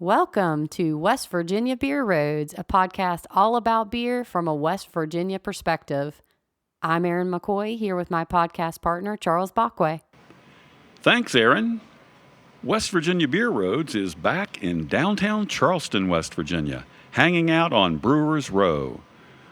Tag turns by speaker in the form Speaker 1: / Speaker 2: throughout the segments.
Speaker 1: Welcome to West Virginia Beer Roads, a podcast all about beer from a West Virginia perspective. I'm Erin McCoy, here with my podcast partner, Charles Bockway.
Speaker 2: Thanks, Erin. West Virginia Beer Roads is back in downtown Charleston, West Virginia, hanging out on Brewers Row.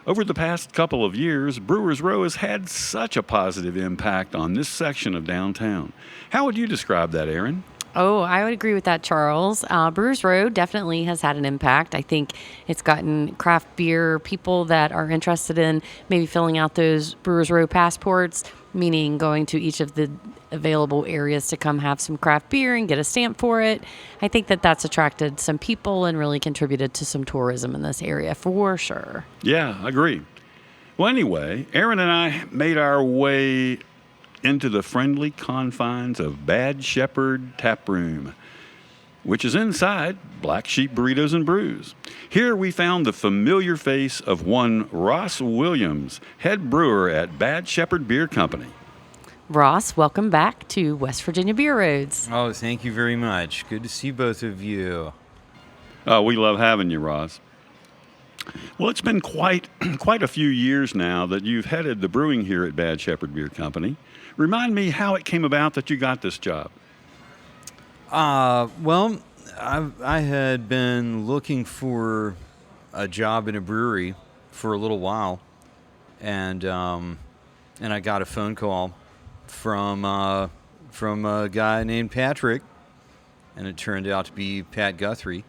Speaker 2: Over the past couple of years, Brewers Row has had such a positive impact on this section of downtown. How would you describe that, Erin?
Speaker 1: Oh, I would agree with that, Charles. Brewers Row definitely has had an impact. I think it's gotten craft beer people that are interested in maybe filling out those Brewers Row passports, meaning going to each of the available areas to come have some craft beer and get a stamp for it. I think that that's attracted some people and really contributed to some tourism in this area for sure.
Speaker 2: Yeah, I agree. Well, anyway, Erin and I made our way into the friendly confines of Bad Shepherd Tap Room, which is inside Black Sheep Burritos and Brews. Here we found the familiar face of one Ross Williams, head brewer at Bad Shepherd Beer Company.
Speaker 1: Ross, welcome back to West Virginia Beer Roads.
Speaker 3: Oh, thank you very much. Good to see both of you.
Speaker 2: We love having you, Ross. Well, it's been quite a few years now that you've headed the brewing here at Bad Shepherd Beer Company. Remind me how it came about that you got this job.
Speaker 3: Well, I had been looking for a job in a brewery for a little while, and I got a phone call from a guy named Patrick, and it turned out to be Pat Guthrie.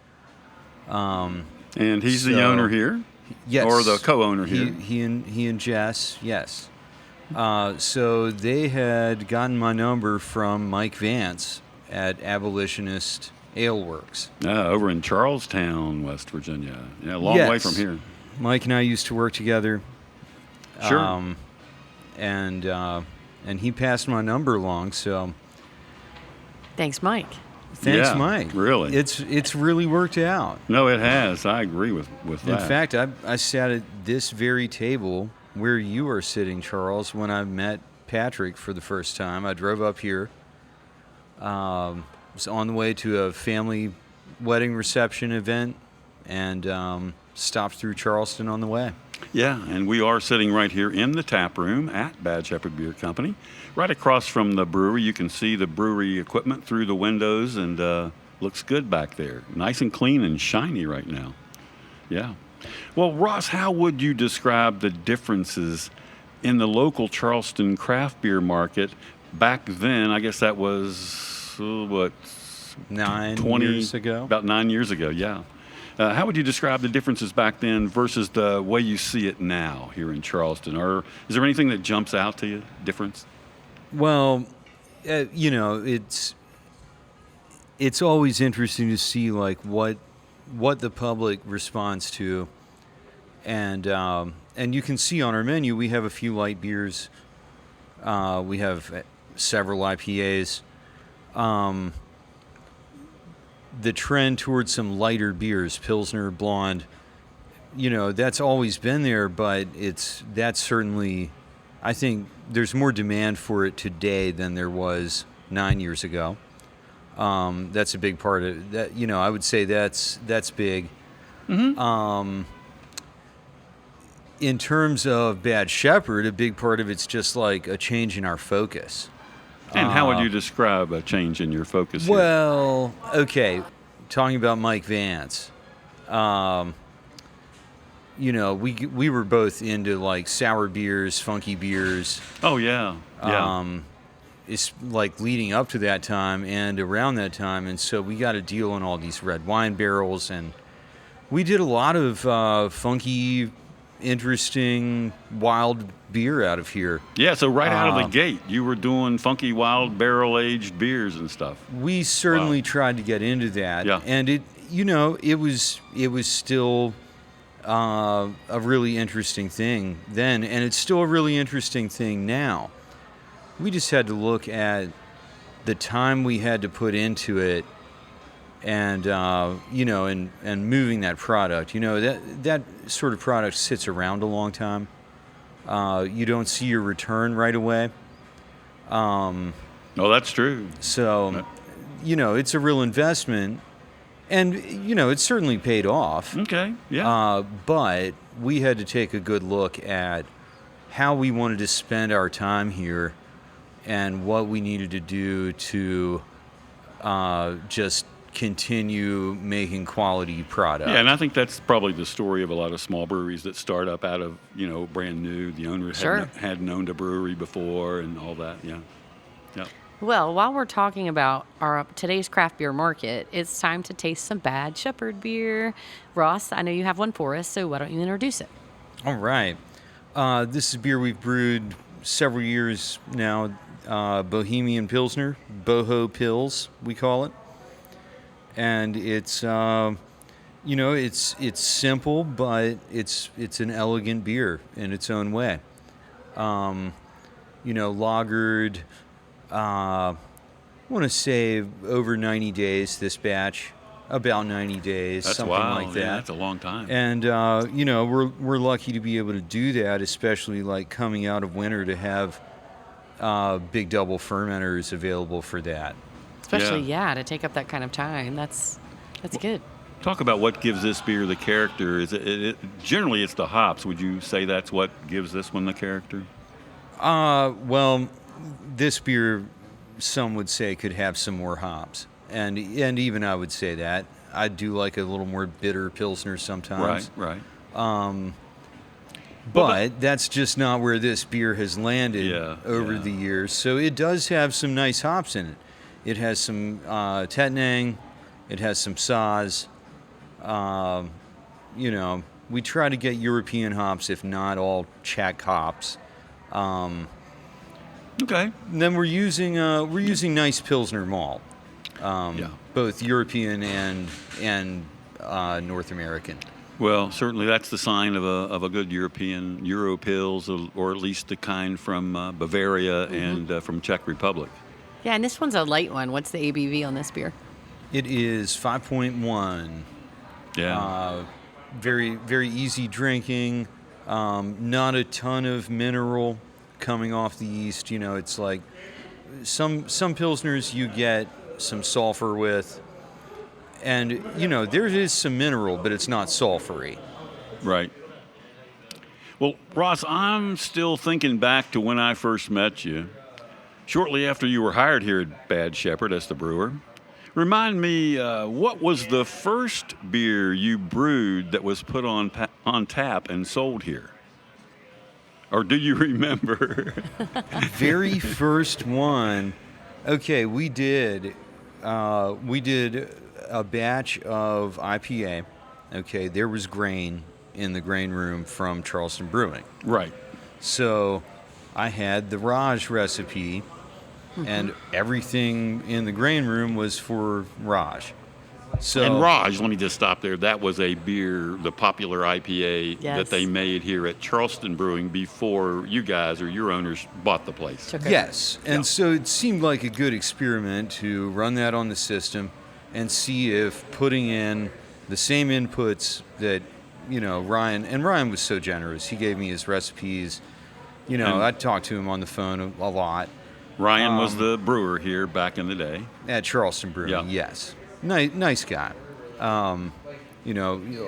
Speaker 2: And he's the owner here?
Speaker 3: Yes.
Speaker 2: Or the co-owner here?
Speaker 3: He and Jess, yes. So they had gotten my number from Mike Vance at Abolitionist Ale Works.
Speaker 2: Over in Charlestown, West Virginia. Yeah, a long way from here.
Speaker 3: Mike and I used to work together.
Speaker 2: Sure.
Speaker 3: And he passed my number along, so...
Speaker 1: Thanks, Mike.
Speaker 3: Thanks, Mike.
Speaker 2: Really?
Speaker 3: It's really worked out.
Speaker 2: No, it has. I agree with that.
Speaker 3: In fact, I sat at this very table where you are sitting, Charles, when I met Patrick for the first time. I drove up here. Was on the way to a family wedding reception event and stopped through Charleston on the way.
Speaker 2: Yeah, and we are sitting right here in the tap room at Bad Shepherd Beer Company. Right across from the brewery, you can see the brewery equipment through the windows, and looks good back there. Nice and clean and shiny right now. Yeah. Well, Ross, how would you describe the differences in the local Charleston craft beer market back then? I guess that was,
Speaker 3: 9 years ago?
Speaker 2: About 9 years ago, yeah. How would you describe the differences back then versus the way you see it now here in Charleston? Or is there anything that jumps out to you, difference?
Speaker 3: Well, it's always interesting to see like what the public responds to, and you can see on our menu we have a few light beers, we have several IPAs. The trend towards some lighter beers, Pilsner, Blonde, that's always been there, but that's certainly, I think there's more demand for it today than there was 9 years ago. That's a big part of that. I would say that's big.
Speaker 2: Mm-hmm.
Speaker 3: In terms of Bad Shepherd, a big part of it's just like a change in our focus.
Speaker 2: And how would you describe a change in your focus here?
Speaker 3: Well, okay, talking about Mike Vance, we were both into like sour beers, funky beers.
Speaker 2: Oh yeah, yeah.
Speaker 3: It's like leading up to that time and around that time, and so we got a deal on all these red wine barrels, and we did a lot of funky, interesting, wild beer out of here.
Speaker 2: Yeah, so right out of the gate, you were doing funky, wild, barrel-aged beers and stuff.
Speaker 3: We certainly tried to get into that,
Speaker 2: yeah.
Speaker 3: And it was still a really interesting thing then, and it's still a really interesting thing now. We just had to look at the time we had to put into it, and and moving that product. That sort of product sits around a long time. You don't see your return right away.
Speaker 2: Oh, that's true.
Speaker 3: So, it's a real investment. And, it certainly paid off.
Speaker 2: Okay, yeah.
Speaker 3: But we had to take a good look at how we wanted to spend our time here and what we needed to do to just continue making quality product.
Speaker 2: Yeah, and I think that's probably the story of a lot of small breweries that start up out of, brand new. The owner
Speaker 1: Sure.
Speaker 2: hadn't owned a brewery before and all that, yeah. Yeah.
Speaker 1: Well, while we're talking about our today's craft beer market, it's time to taste some Bad Shepherd beer. Ross, I know you have one for us, so why don't you introduce it?
Speaker 3: All right. This is beer we've brewed several years now. Bohemian Pilsner, Boho Pils, we call it. And it's, it's simple, but it's an elegant beer in its own way. Lagered, I want to say over 90 days, this batch, about 90 days,
Speaker 2: That's
Speaker 3: something
Speaker 2: wild.
Speaker 3: like that.
Speaker 2: Yeah, that's a long time.
Speaker 3: And, we're lucky to be able to do that, especially like coming out of winter to have big double fermenters available for that.
Speaker 1: Especially, to take up that kind of time. That's good.
Speaker 2: Talk about what gives this beer the character. Is it generally it's the hops? Would you say that's what gives this one the character?
Speaker 3: Well, this beer, some would say, could have some more hops, and even I would say that. I do like a little more bitter Pilsner sometimes.
Speaker 2: Right.
Speaker 3: But that's just not where this beer has landed over
Speaker 2: yeah.
Speaker 3: the years. So it does have some nice hops in it. It has some Tettnang. It has some Saaz. We try to get European hops, if not all Czech hops.
Speaker 2: Okay.
Speaker 3: And then we're using nice Pilsner malt, both European and North American.
Speaker 2: Well, certainly that's the sign of a good European Euro Pils, or at least the kind from Bavaria and from Czech Republic.
Speaker 1: Yeah, and this one's a light one. What's the ABV on this beer?
Speaker 3: It is 5.1.
Speaker 2: Yeah.
Speaker 3: Very, very easy drinking. Not a ton of mineral coming off the yeast. It's like some Pilsners you get some sulfur with. And, there is some mineral, but it's not sulfury.
Speaker 2: Right. Well, Ross, I'm still thinking back to when I first met you, shortly after you were hired here at Bad Shepherd as the brewer. Remind me, what was the first beer you brewed that was put on tap and sold here? Or do you remember?
Speaker 3: Very first one. Okay, we did a batch of IPA. Okay, there was grain in the grain room from Charleston Brewing.
Speaker 2: Right.
Speaker 3: So I had the Raj recipe, and everything in the grain room was for Raj. So,
Speaker 2: and Raj, let me just stop there. That was a beer, the popular IPA that they made here at Charleston Brewing before you guys or your owners bought the place.
Speaker 1: Okay.
Speaker 3: Yes, and so it seemed like a good experiment to run that on the system and see if putting in the same inputs that, Ryan was so generous. He gave me his recipes. I talked to him on the phone a lot.
Speaker 2: Ryan was the brewer here back in the day.
Speaker 3: At Charleston Brewing, yes. Nice guy.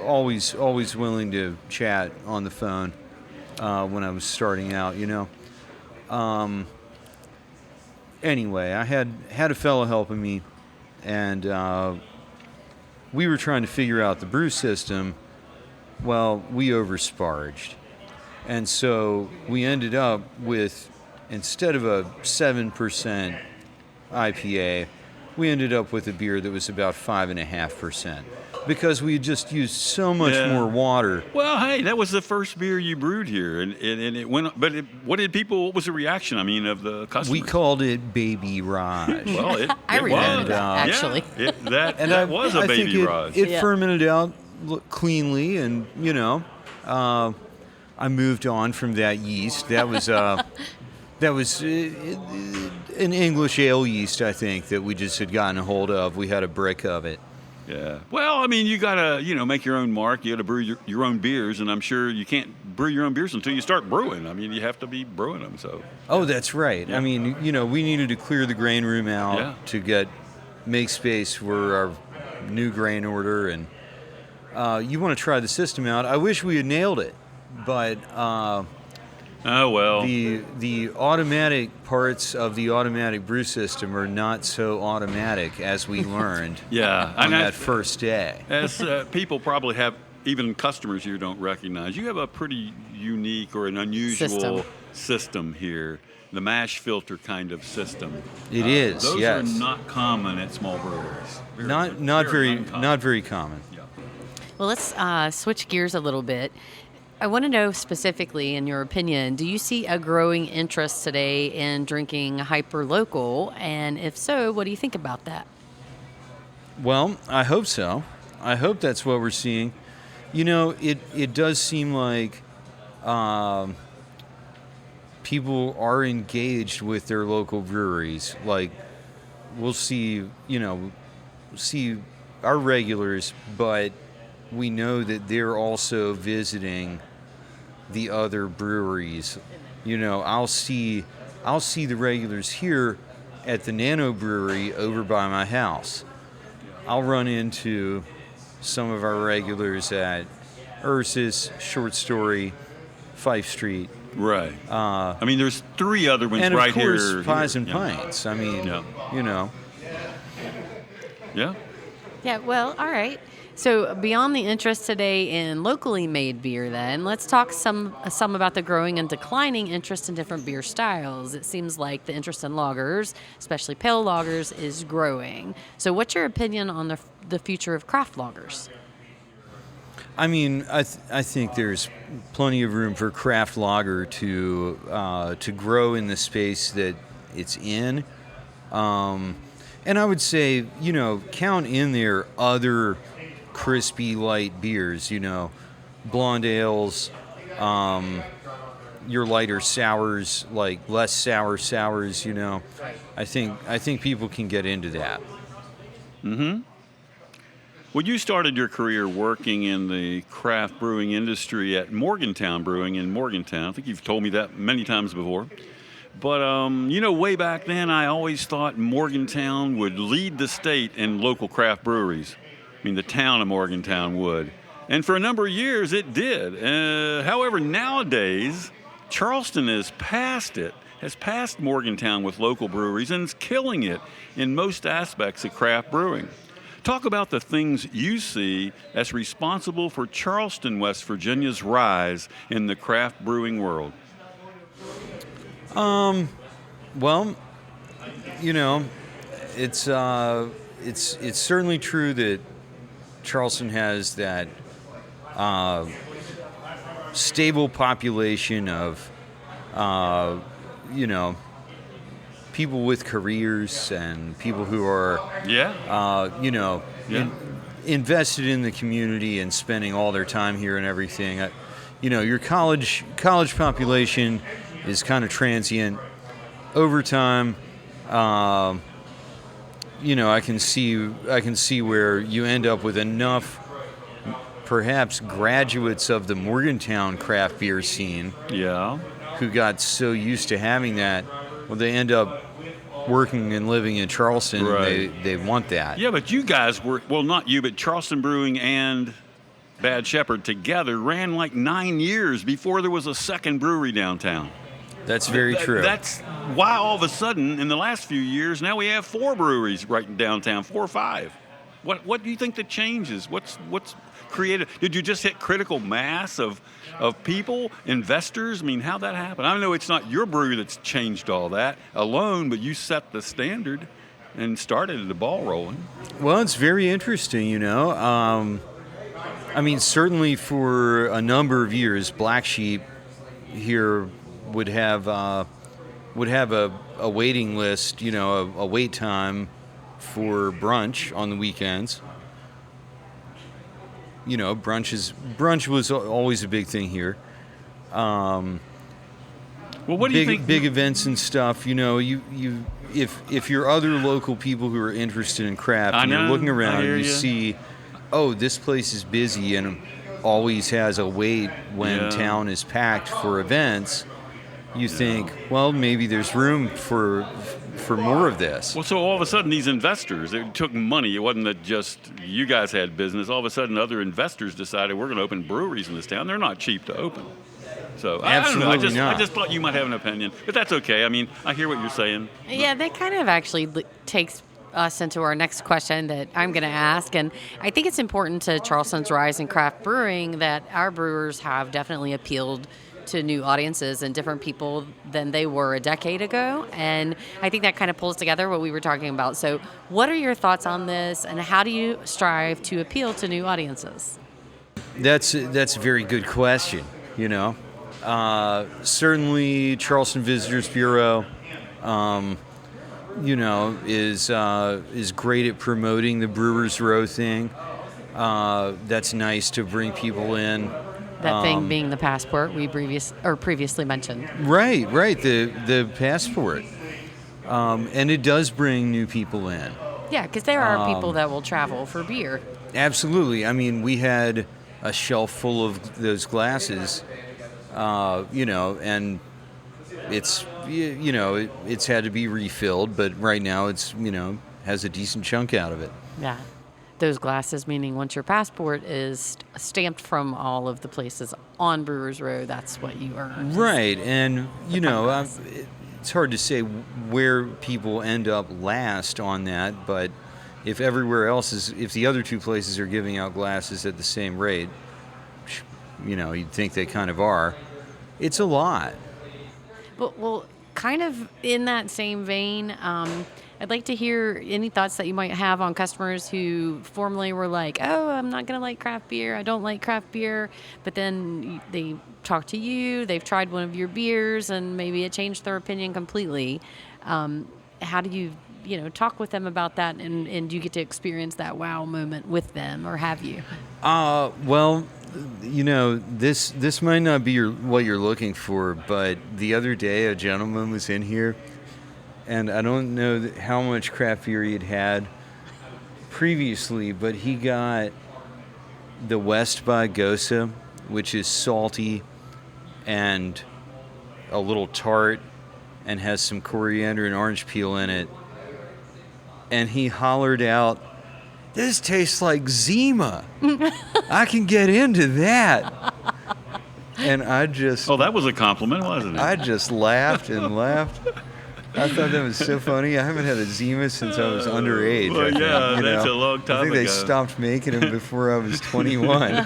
Speaker 3: Always willing to chat on the phone when I was starting out, Anyway, I had a fellow helping me, and we were trying to figure out the brew system. Well, we oversparged. And so we ended up with, instead of a 7% IPA, we ended up with a beer that was about 5.5%, because we just used so much more water.
Speaker 2: Well, hey, that was the first beer you brewed here, and it went. But what was the reaction? I mean, of the customers?
Speaker 3: We called it Baby Raj.
Speaker 2: Well,
Speaker 1: I remember
Speaker 2: was.
Speaker 1: that, actually.
Speaker 2: Yeah, that was a
Speaker 3: I
Speaker 2: Baby
Speaker 3: think
Speaker 2: Raj.
Speaker 3: it fermented out cleanly, and I moved on from that yeast. That was an English ale yeast, I think, that we just had gotten a hold of. We had a brick of it.
Speaker 2: Yeah. Well, I mean, you gotta make your own mark. You gotta brew your own beers, and I'm sure you can't brew your own beers until you start brewing. I mean, you have to be brewing them. So.
Speaker 3: Oh, that's right. Yeah. I mean, we needed to clear the grain room out to make space for our new grain order, and you want to try the system out. I wish we had nailed it, but
Speaker 2: Oh well.
Speaker 3: the automatic parts of the automatic brew system are not so automatic as we learned
Speaker 2: Yeah,
Speaker 3: on
Speaker 2: and
Speaker 3: that
Speaker 2: as,
Speaker 3: first day.
Speaker 2: as people probably have, even customers you don't recognize, you have a pretty unique or an unusual system here. The mash filter kind of system.
Speaker 3: It is,
Speaker 2: Those
Speaker 3: yes.
Speaker 2: are not common at small breweries.
Speaker 3: Not very
Speaker 2: uncommon.
Speaker 3: common.
Speaker 2: Yeah.
Speaker 1: Well, let's switch gears a little bit. I want to know specifically, in your opinion, do you see a growing interest today in drinking hyper local? And if so, what do you think about that?
Speaker 3: Well, I hope so. I hope that's what we're seeing. You know, it does seem like people are engaged with their local breweries. Like, we'll see our regulars, but we know that they're also visiting the other breweries. You know, I'll see the regulars here at the Nano Brewery over by my house. I'll run into some of our regulars at Ursus, Short Story, Fife Street,
Speaker 2: Right. I mean, there's 3 other ones
Speaker 3: and of
Speaker 2: right
Speaker 3: course
Speaker 2: here.
Speaker 3: Pies and
Speaker 2: Yeah.
Speaker 3: Pints. I mean,
Speaker 2: Yeah.
Speaker 3: you know.
Speaker 2: Yeah.
Speaker 1: Yeah, well, all right. So beyond the interest today in locally made beer, then let's talk some about the growing and declining interest in different beer styles. It seems like the interest in lagers, especially pale lagers, is growing. So what's your opinion on the future of craft lagers?
Speaker 3: I mean, I think there's plenty of room for craft lager to grow in the space that it's in, and I would say, you know, count in there other crispy light beers, you know, blonde ales, your lighter sours, like less sour sours, you know. I think people can get into that.
Speaker 2: Mm-hmm. Well, you started your career working in the craft brewing industry at Morgantown Brewing in Morgantown. I think you've told me that many times before. But, you know, way back then, I always thought Morgantown would lead the state in local craft breweries. I mean, the town of Morgantown would. And for a number of years, it did. However, nowadays, Charleston has passed Morgantown with local breweries and is killing it in most aspects of craft brewing. Talk about the things you see as responsible for Charleston, West Virginia's rise in the craft brewing world.
Speaker 3: Well, you know, it's certainly true that Charleston has that stable population of, you know, people with careers and people who are, you know, invested in the community and spending all their time here and everything. You know, your college population is kind of transient. Over time, you know, I can see where you end up with enough, perhaps graduates of the Morgantown craft beer scene, who got so used to having that, well, they end up working and living in Charleston.
Speaker 2: Right.
Speaker 3: And they want that.
Speaker 2: Yeah, but you guys were, well, not you, but Charleston Brewing and Bad Shepherd together ran like 9 years before there was a second brewery downtown.
Speaker 3: That's very true.
Speaker 2: That's why all of a sudden, in the last few years, now we have 4 breweries right in downtown, 4 or 5. What do you think that changes? What's created? Did you just hit critical mass of people, investors? I mean, how'd that happen? I know it's not your brewery that's changed all that alone, but you set the standard and started the ball rolling.
Speaker 3: Well, it's very interesting, you know. I mean, certainly for a number of years, Black Sheep here would have a waiting list, you know, a wait time for brunch on the weekends. You know, brunch was always a big thing here.
Speaker 2: Well, what do you think?
Speaker 3: Big events and stuff. You know, if you're other local people who are interested in craft, and you're looking around and you see, oh, this place is busy and always has a wait when town is packed for events. You think, well, maybe there's room for for more of this.
Speaker 2: Well, so all of a sudden, these investors, it took money. It wasn't that just you guys had business. All of a sudden, other investors decided we're going to open breweries in this town. They're not cheap to open. So
Speaker 3: Absolutely
Speaker 2: I don't know.
Speaker 3: not.
Speaker 2: I just thought you might have an opinion, but that's okay. I mean, I hear what you're saying.
Speaker 1: Yeah, that kind of actually takes us into our next question that I'm going to ask. And I think it's important to Charleston's rise in craft brewing that our brewers have definitely appealed to new audiences and different people than they were a decade ago. And I think that kind of pulls together what we were talking about. So what are your thoughts on this, and how do you strive to appeal to new audiences?
Speaker 3: That's a very good question. Certainly Charleston Visitors Bureau, is great at promoting the Brewers Row thing. That's nice to bring people in.
Speaker 1: That thing being the passport we previously mentioned.
Speaker 3: Right. The passport, and it does bring new people in.
Speaker 1: Yeah, because there are people that will travel for beer.
Speaker 3: Absolutely. I mean, we had a shelf full of those glasses, and it's it's had to be refilled, but right now it's has a decent chunk out of it.
Speaker 1: Yeah. Those glasses, meaning once your passport is stamped from all of the places on Brewers Row, that's what you earn.
Speaker 3: Right, and it's hard to say where people end up last on that, but if the other two places are giving out glasses at the same rate, you'd think they kind of are, it's a lot.
Speaker 1: But, well, kind of in that same vein, I'd like to hear any thoughts that you might have on customers who formerly were like, oh, I'm not going to like craft beer. I don't like craft beer. But then they talk to you, they've tried one of your beers, and maybe it changed their opinion completely. How do you, talk with them about that, and do you get to experience that wow moment with them, or have you?
Speaker 3: Well, this might not be what you're looking for, but the other day a gentleman was in here, and I don't know how much craft beer he had previously, but he got the West by Gosa, which is salty and a little tart and has some coriander and orange peel in it. And he hollered out, "This tastes like Zima. I can get into that." And I just...
Speaker 2: Oh, that was a compliment, wasn't it?
Speaker 3: I just laughed and laughed. I thought that was so funny. I haven't had a Zima since I was underage.
Speaker 2: Well, that's a long time
Speaker 3: I think
Speaker 2: ago.
Speaker 3: they stopped making them before I was 21.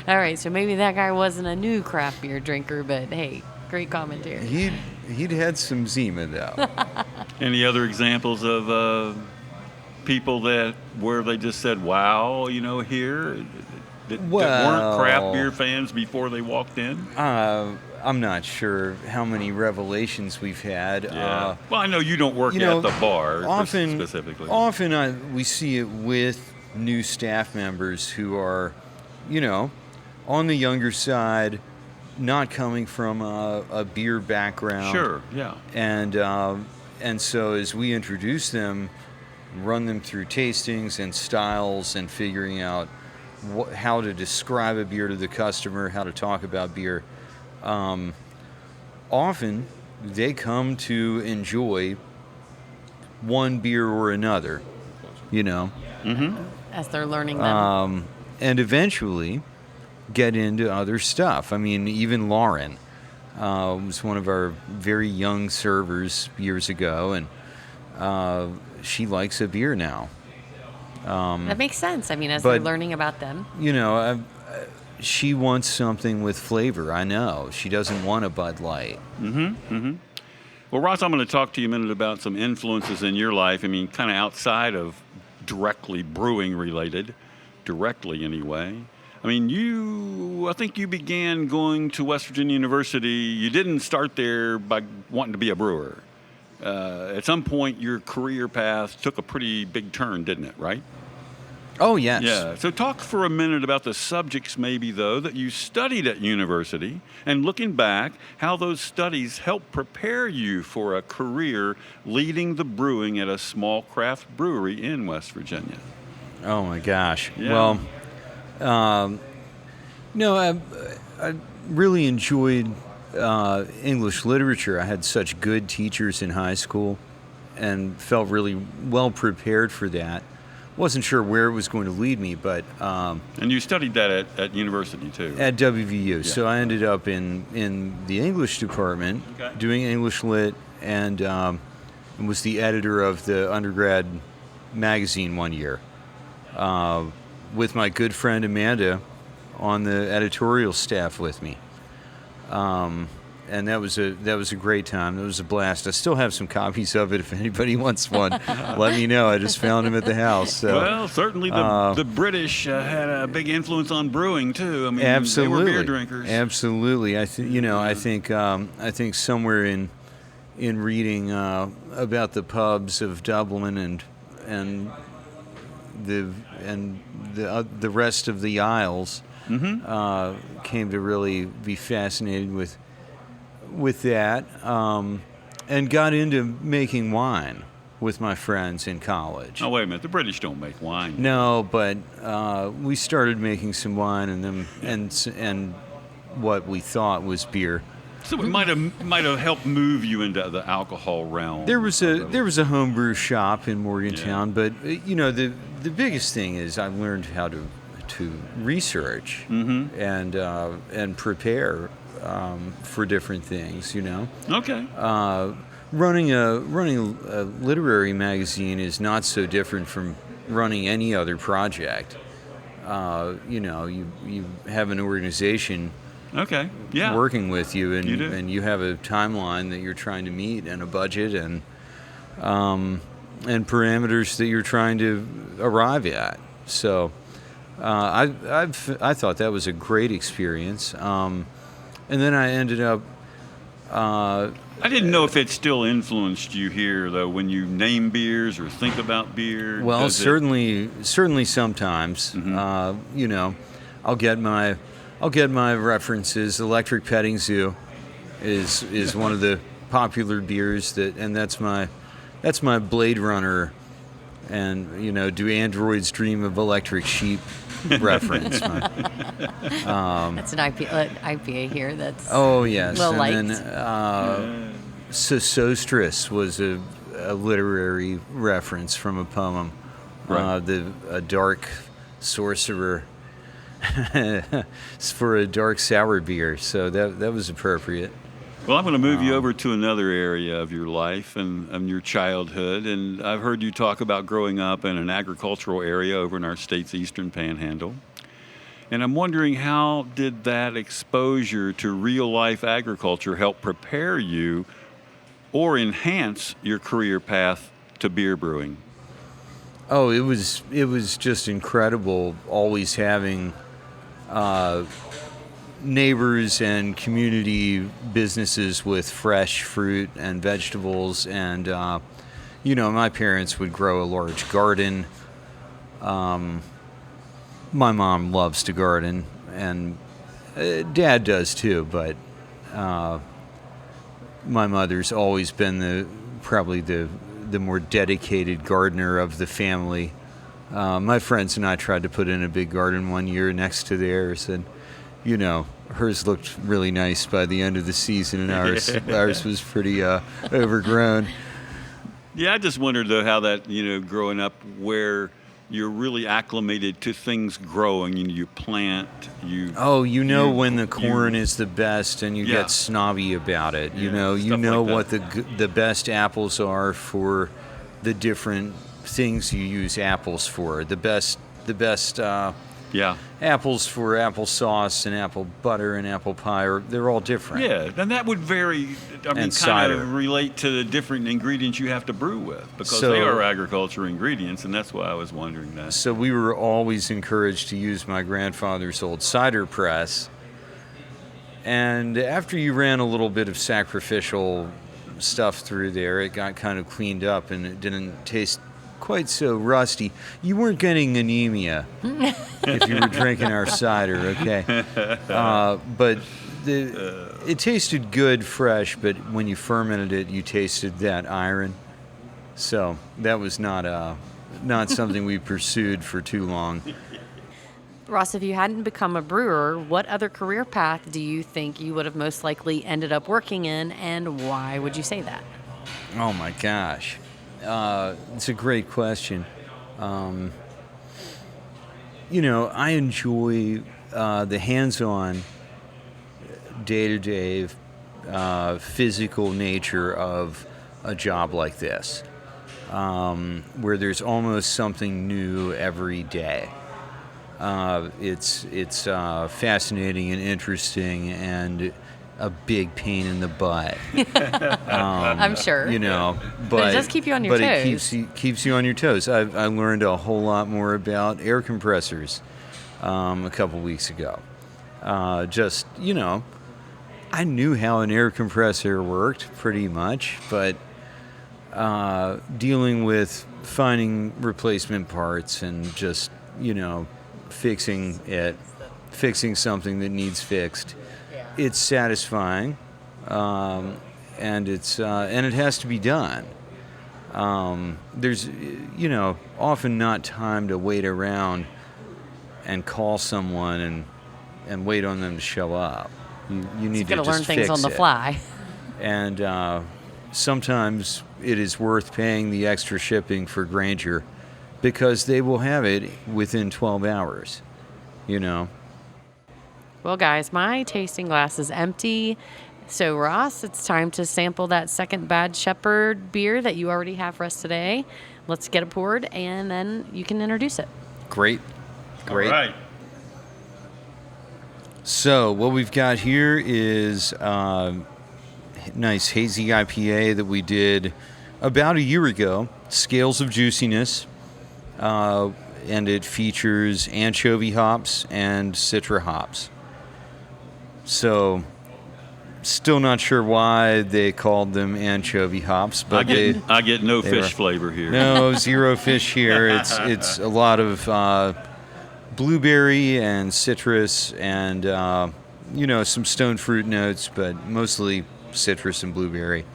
Speaker 1: All right, so maybe that guy wasn't a new craft beer drinker, but hey, great commentary.
Speaker 3: He'd had some Zima, though.
Speaker 2: Any other examples of people where they just said, wow, here, that weren't craft beer fans before they walked in?
Speaker 3: I'm not sure how many revelations we've had.
Speaker 2: Yeah. Well, I know you don't work at the bar specifically.
Speaker 3: Often we see it with new staff members who are, on the younger side, not coming from a beer background.
Speaker 2: Sure, yeah.
Speaker 3: And so as we introduce them, run them through tastings and styles and figuring out how to describe a beer to the customer, how to talk about beer, often they come to enjoy one beer or another,
Speaker 2: Mm-hmm.
Speaker 1: As they're learning them.
Speaker 3: And eventually get into other stuff. I mean, even Lauren was one of our very young servers years ago, and she likes a beer now.
Speaker 1: That makes sense. I mean, as they're learning about them.
Speaker 3: She wants something with flavor. I know. She doesn't want a Bud Light.
Speaker 2: Mm-hmm. Mm-hmm. Well, Ross, I'm going to talk to you a minute about some influences in your life. I mean, kind of outside of directly brewing related, directly anyway. I mean, I think you began going to West Virginia University. You didn't start there by wanting to be a brewer. At some point, your career path took a pretty big turn, didn't it, right?
Speaker 3: Oh, yes.
Speaker 2: Yeah. So talk for a minute about the subjects maybe, though, that you studied at university, and looking back, how those studies helped prepare you for a career leading the brewing at a small craft brewery in West Virginia.
Speaker 3: Oh, my gosh.
Speaker 2: Yeah.
Speaker 3: Well, I really enjoyed English literature. I had such good teachers in high school. and felt really well prepared for that. Wasn't sure where it was going to lead me, but
Speaker 2: And you studied that at university too.
Speaker 3: at WVU. So I ended up in the English department
Speaker 2: Okay.
Speaker 3: doing English Lit, and was the editor of the undergrad magazine one year with my good friend Amanda on the editorial staff with me. And that was a great time. It was a blast. I still have some copies of it. If anybody wants one, let me know. I just found them at the house. So.
Speaker 2: Well, certainly the British had a big influence on brewing too. I mean,
Speaker 3: Absolutely,
Speaker 2: they were beer drinkers.
Speaker 3: Absolutely. I think somewhere in reading about the pubs of Dublin and the rest of the Isles, came to really be fascinated with that, and got into making wine with my friends in college.
Speaker 2: Oh, wait a minute. The British don't make wine.
Speaker 3: No, but we started making some wine and what we thought was beer.
Speaker 2: So it might have helped move you into the alcohol realm.
Speaker 3: There was a homebrew shop in Morgantown, but the biggest thing is I learned how to research and prepare for different things.
Speaker 2: Okay.
Speaker 3: Running a literary magazine is not so different from running any other project. You have an organization
Speaker 2: Okay. Yeah.
Speaker 3: working with you,
Speaker 2: You do.
Speaker 3: and you have a timeline that you're trying to meet, and a budget, and parameters that you're trying to arrive at. So I thought that was a great experience, and then I ended up.
Speaker 2: I didn't know if it still influenced you here, though, when you name beers or think about beer.
Speaker 3: Well,
Speaker 2: Does it-
Speaker 3: certainly sometimes. I'll get my references. Electric Petting Zoo is one of the popular beers and that's my Blade Runner, and do androids dream of electric sheep reference.
Speaker 1: That's an IPA here. That's
Speaker 3: Oh yes,
Speaker 1: well
Speaker 3: and
Speaker 1: liked.
Speaker 3: then Sosostris was a literary reference from a poem.
Speaker 2: Right.
Speaker 3: A dark sorcerer for a dark sour beer, so that was appropriate.
Speaker 2: Well, I'm going to move you over to another area of your life and your childhood. And I've heard you talk about growing up in an agricultural area over in our state's eastern panhandle. And I'm wondering, how did that exposure to real-life agriculture help prepare you or enhance your career path to beer brewing?
Speaker 3: Oh, it was just incredible, always having neighbors and community businesses with fresh fruit and vegetables, and my parents would grow a large garden. My mom loves to garden, and Dad does too, but my mother's always been probably the more dedicated gardener of the family. My friends and I tried to put in a big garden one year next to theirs, and hers looked really nice by the end of the season, and ours was pretty overgrown.
Speaker 2: Yeah, I just wondered, though, how that, growing up where you're really acclimated to things growing, you plant,
Speaker 3: when the corn is the best, and you
Speaker 2: Yeah.
Speaker 3: get snobby about it.
Speaker 2: Yeah, stuff like
Speaker 3: what
Speaker 2: that.
Speaker 3: the best apples are for the different things you use apples for. The best
Speaker 2: Yeah.
Speaker 3: apples for applesauce and apple butter and apple pie, they're all different.
Speaker 2: Yeah, and that would vary, kind
Speaker 3: cider.
Speaker 2: of relate to the different ingredients you have to brew with, because
Speaker 3: So-
Speaker 2: they are agriculture ingredients, and that's why I was wondering that.
Speaker 3: So we were always encouraged to use my grandfather's old cider press. And after you ran a little bit of sacrificial stuff through there, it got kind of cleaned up and it didn't taste quite so rusty. You weren't getting anemia if you were drinking our cider, okay? But it tasted good fresh, but when you fermented it, you tasted that iron. So that was not something we pursued for too long.
Speaker 1: Ross, if you hadn't become a brewer, what other career path do you think you would have most likely ended up working in, and why would you say that?
Speaker 3: Oh my gosh. It's a great question. I enjoy the hands-on, day-to-day, physical nature of a job like this, where there's almost something new every day. It's fascinating and interesting and a big pain in the butt.
Speaker 1: I'm sure.
Speaker 3: But
Speaker 1: it does keep you on your toes.
Speaker 3: It keeps you on your toes. I learned a whole lot more about air compressors a couple weeks ago. I knew how an air compressor worked pretty much, but dealing with finding replacement parts and just, fixing something that needs fixed. It's satisfying, and it has to be done. There's, often not time to wait around and call someone and wait on them to show up. You need to just
Speaker 1: learn things on the fly.
Speaker 3: And sometimes it is worth paying the extra shipping for Granger because they will have it within 12 hours,
Speaker 1: Well, guys, my tasting glass is empty. So, Ross, it's time to sample that second Bad Shepherd beer that you already have for us today. Let's get it poured, and then you can introduce it.
Speaker 3: Great.
Speaker 2: All right.
Speaker 3: So, what we've got here is nice hazy IPA that we did about a year ago, Scales of Juiciness, and it features anchovy hops and citra hops. So, still not sure why they called them anchovy hops, but
Speaker 2: I get no fish flavor here.
Speaker 3: No, zero fish here. It's a lot of blueberry and citrus and some stone fruit notes, but mostly citrus and blueberry.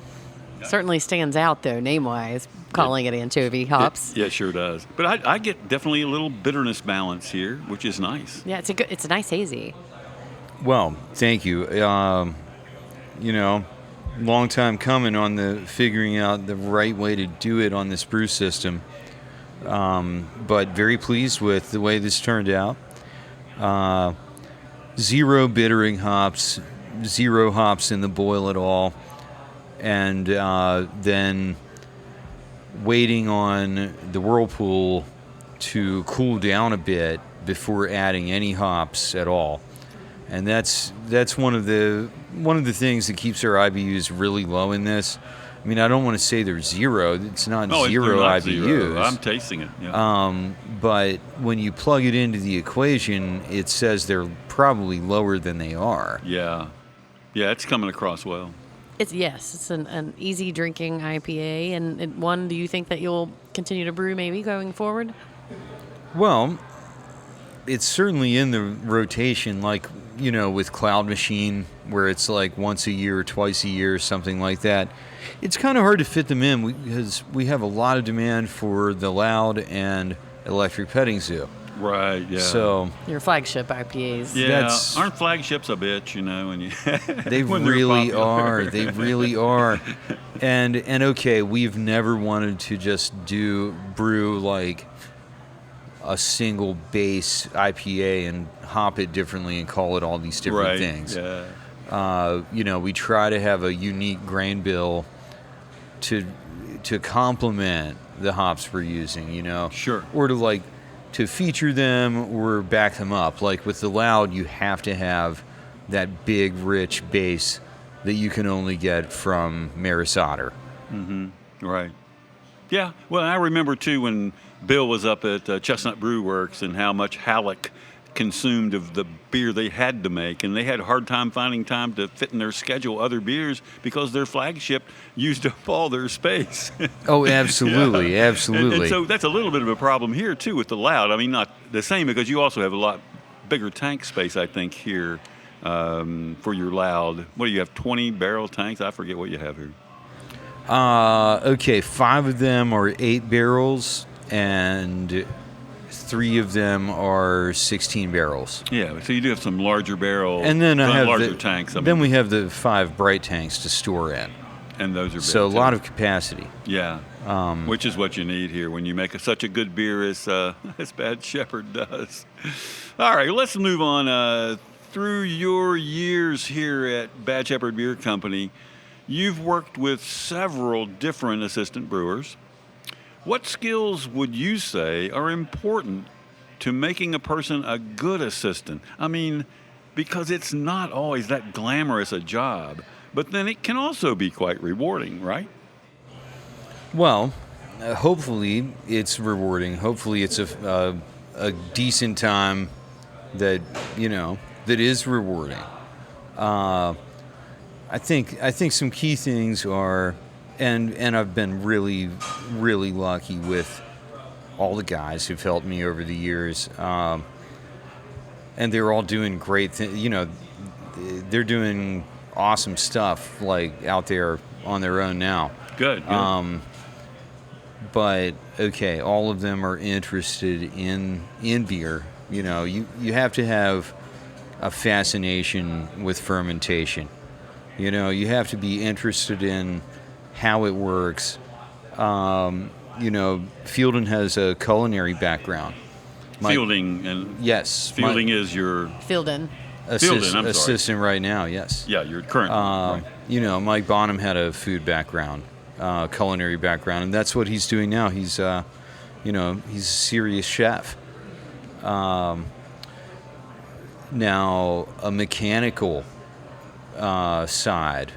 Speaker 1: Certainly stands out, though, name-wise, calling it anchovy hops.
Speaker 2: Yeah, sure does. But I get definitely a little bitterness balance here, which is nice.
Speaker 1: Yeah, it's a nice hazy.
Speaker 3: Well, thank you. Long time coming on the figuring out the right way to do it on this brew system. But very pleased with the way this turned out. Zero bittering hops, zero hops in the boil at all. And then waiting on the whirlpool to cool down a bit before adding any hops at all. And that's one of the things that keeps our IBUs really low in this. I mean, I don't want to say they're zero. It's not zero IBUs.
Speaker 2: Zero. I'm tasting it. Yeah.
Speaker 3: But when you plug it into the equation, it says they're probably lower than they are.
Speaker 2: Yeah. Yeah, it's coming across well.
Speaker 1: It's an easy drinking IPA. And one, do you think that you'll continue to brew maybe going forward?
Speaker 3: Well, it's certainly in the rotation, like, with Cloud Machine, where it's like once a year or twice a year, something like that. It's kind of hard to fit them in because we have a lot of demand for the Loud and Electric Petting Zoo.
Speaker 2: Right, yeah.
Speaker 3: So
Speaker 1: your flagship IPAs.
Speaker 2: Yeah, aren't flagships a bitch, when you
Speaker 3: they
Speaker 2: when
Speaker 3: really are. They really are. And okay, we've never wanted to just brew like a single base IPA and hop it differently and call it all these different things. Yeah. We try to have a unique grain bill to complement the hops we're using,
Speaker 2: Sure.
Speaker 3: Or to feature them or back them up. Like with the Loud, you have to have that big, rich base that you can only get from Maris Otter.
Speaker 2: Mm-hmm. Right. Yeah. Well, I remember, too, when Bill was up at Chestnut Brew Works and how much Halleck consumed of the beer they had to make, and they had a hard time finding time to fit in their schedule other beers because their flagship used up all their space.
Speaker 3: Oh, absolutely, yeah. Absolutely.
Speaker 2: And so that's a little bit of a problem here, too, with the Loud. I mean, not the same, because you also have a lot bigger tank space, I think, here for your Loud. What do you have, 20-barrel tanks? I forget what you have here.
Speaker 3: Okay, 5 of them are 8 barrels, and 3 of them are 16 barrels.
Speaker 2: Yeah, so you do have some larger barrels,
Speaker 3: and then I have
Speaker 2: larger tanks.
Speaker 3: Then we have the 5 bright tanks to store in.
Speaker 2: And those are big,
Speaker 3: so a
Speaker 2: too.
Speaker 3: lot of capacity.
Speaker 2: Yeah. Which is what you need here when you make such a good beer as as Bad Shepherd does. All right, let's move on. Through your years here at Bad Shepherd Beer Company, you've worked with several different assistant brewers. What skills would you say are important to making a person a good assistant? I mean, because it's not always that glamorous a job, but then it can also be quite rewarding, right?
Speaker 3: Well, hopefully it's rewarding. Hopefully it's a decent time that, that is rewarding. I think some key things are, and I've been really, really lucky with all the guys who've helped me over the years, and they're all doing great things. They're doing awesome stuff like out there on their own now.
Speaker 2: Good.
Speaker 3: But okay, all of them are interested in beer. You have to have a fascination with fermentation. You have to be interested in how it works. Fielden has a culinary background.
Speaker 2: Yes. Fielding is your
Speaker 1: Fielden.
Speaker 3: Assistant right now, yes.
Speaker 2: Yeah, your current. Right.
Speaker 3: Mike Bonham had a food background, culinary background, and that's what he's doing now. He's he's a serious chef. Now, a mechanical side,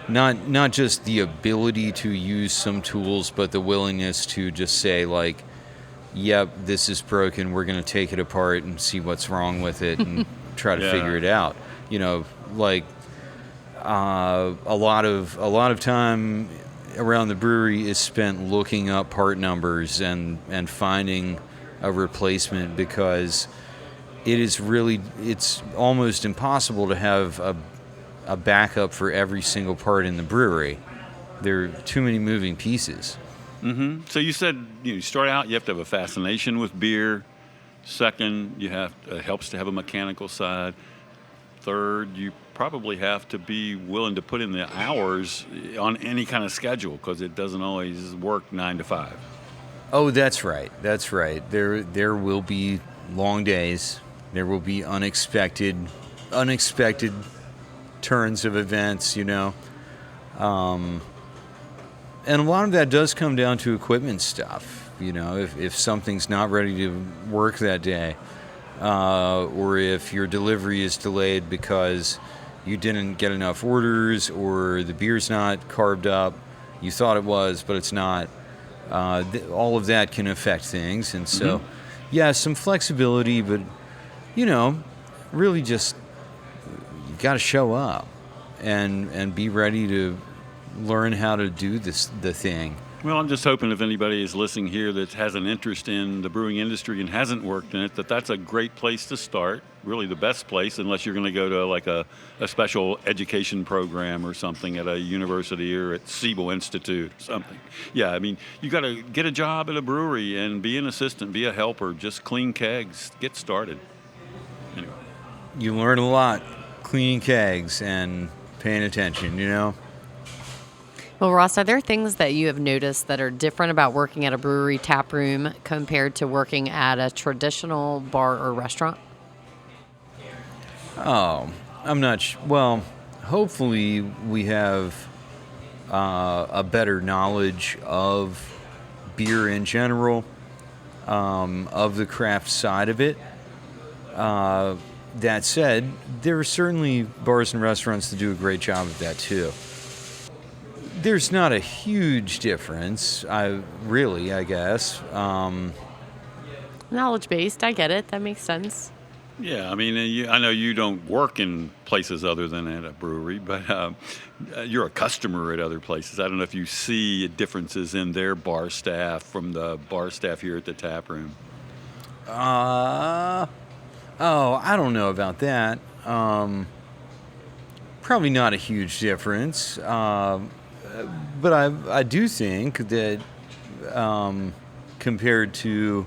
Speaker 3: not just the ability to use some tools, but the willingness to just say, like, yep, this is broken, we're going to take it apart and see what's wrong with it and try to figure it out. A lot of time around the brewery is spent looking up part numbers and finding a replacement, because it's almost impossible to have a backup for every single part in the brewery. There are too many moving pieces.
Speaker 2: Mm-hmm. So you said you start out, you have to have a fascination with beer. Second, it helps to have a mechanical side. Third, you probably have to be willing to put in the hours on any kind of schedule, because it doesn't always work 9 to 5.
Speaker 3: Oh, that's right. That's right. There will be long days. There will be unexpected turns of events, And a lot of that does come down to equipment stuff. If something's not ready to work that day, or if your delivery is delayed because you didn't get enough orders, or the beer's not carved up, you thought it was, but it's not. All of that can affect things. And so, some flexibility, but, really just you've got to show up and be ready to learn how to do the thing.
Speaker 2: Well, I'm just hoping if anybody is listening here that has an interest in the brewing industry and hasn't worked in it, that's a great place to start. Really the best place, unless you're going to go to like a special education program or something at a university or at Siebel Institute or something. Yeah, I mean, you got to get a job at a brewery and be an assistant, be a helper, just clean kegs, get started. Anyway.
Speaker 3: You learn a lot cleaning kegs and paying attention,
Speaker 1: Well, Ross, are there things that you have noticed that are different about working at a brewery tap room compared to working at a traditional bar or restaurant?
Speaker 3: Oh, I'm not sure. Well, hopefully we have a better knowledge of beer in general, of the craft side of it. That said, there are certainly bars and restaurants that do a great job of that too. There's not a huge difference, I guess.
Speaker 1: Knowledge-based, I get it. That makes sense.
Speaker 2: Yeah, I mean, I know you don't work in places other than at a brewery, but you're a customer at other places. I don't know if you see differences in their bar staff from the bar staff here at the tap room.
Speaker 3: I don't know about that. Probably not a huge difference. But I do think that compared to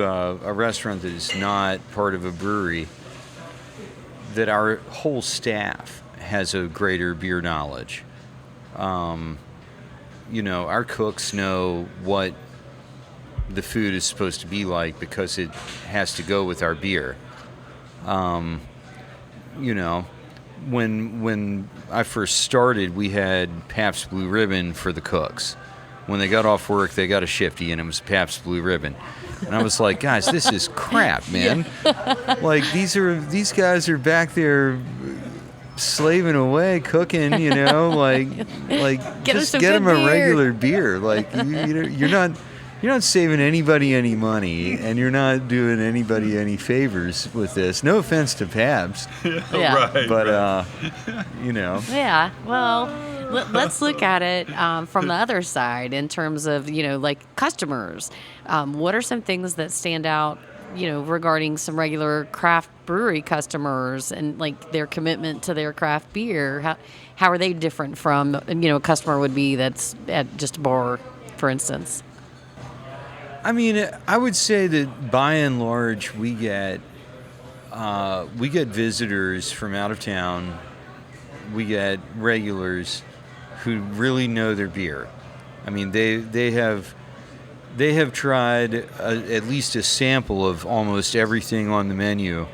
Speaker 3: a restaurant that is not part of a brewery, that our whole staff has a greater beer knowledge. Our cooks know what the food is supposed to be like because it has to go with our beer. When I first started, we had Pabst Blue Ribbon for the cooks. When they got off work, they got a shifty, and it was Pabst Blue Ribbon. And I was like, guys, this is crap, man. Like, these guys are back there slaving away, cooking, like just get them a regular beer. Like, you're not saving anybody any money, and you're not doing anybody any favors with this. No offense to Pabst.
Speaker 1: Yeah.
Speaker 2: Right.
Speaker 3: But,
Speaker 1: Yeah. Well, let's look at it from the other side in terms of, like customers. What are some things that stand out, regarding some regular craft brewery customers and like their commitment to their craft beer? How are they different from, a customer would be that's at just a bar, for instance?
Speaker 3: I mean, I would say that by and large, we get visitors from out of town. We get regulars who really know their beer. I mean, they have tried at least a sample of almost everything on the menu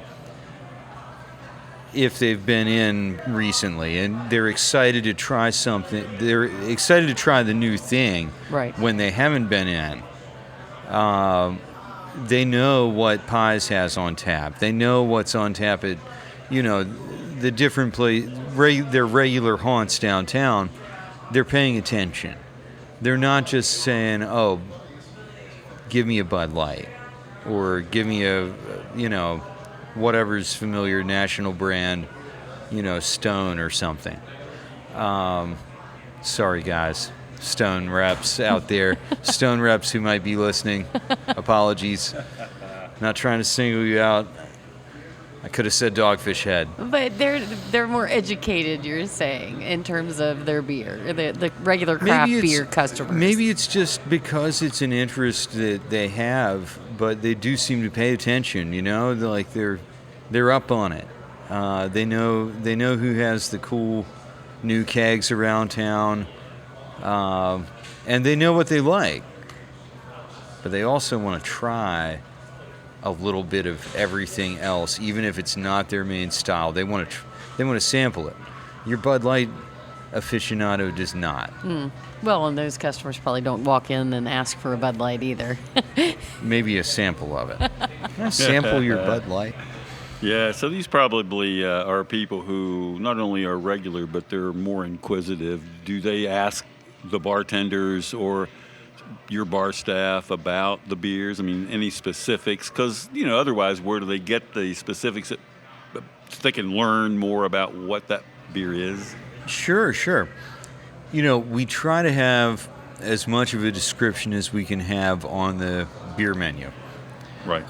Speaker 3: if they've been in recently, and they're excited to try something. They're excited to try the new thing when they haven't been in. They know what Pies has on tap. They know what's on tap at, the different their regular haunts downtown. They're paying attention. They're not just saying, "Oh, give me a Bud Light," or "Give me a, whatever's familiar national brand, Stone or something." Sorry, guys. Stone reps out there. Stone reps who might be listening. Apologies. Not trying to single you out. I could have said Dogfish Head.
Speaker 1: But they're more educated, you're saying, in terms of their beer, the regular craft beer customers. Maybe
Speaker 3: it's just because it's an interest that they have, but they do seem to pay attention. They're up on it. They know who has the cool new kegs around town. And they know what they like, but they also want to try a little bit of everything else, even if it's not their main style. They want to sample it. Your Bud Light aficionado does not.
Speaker 1: Well, and those customers probably don't walk in and ask for a Bud Light either.
Speaker 3: Maybe a sample of it. Sample your Bud Light.
Speaker 2: Yeah, so these probably are people who not only are regular, but they're more inquisitive. Do they ask the bartenders or your bar staff about the beers? I mean, any specifics? Because, otherwise, where do they get the specifics so they can learn more about what that beer is?
Speaker 3: Sure. We try to have as much of a description as we can have on the beer menu.
Speaker 2: Right.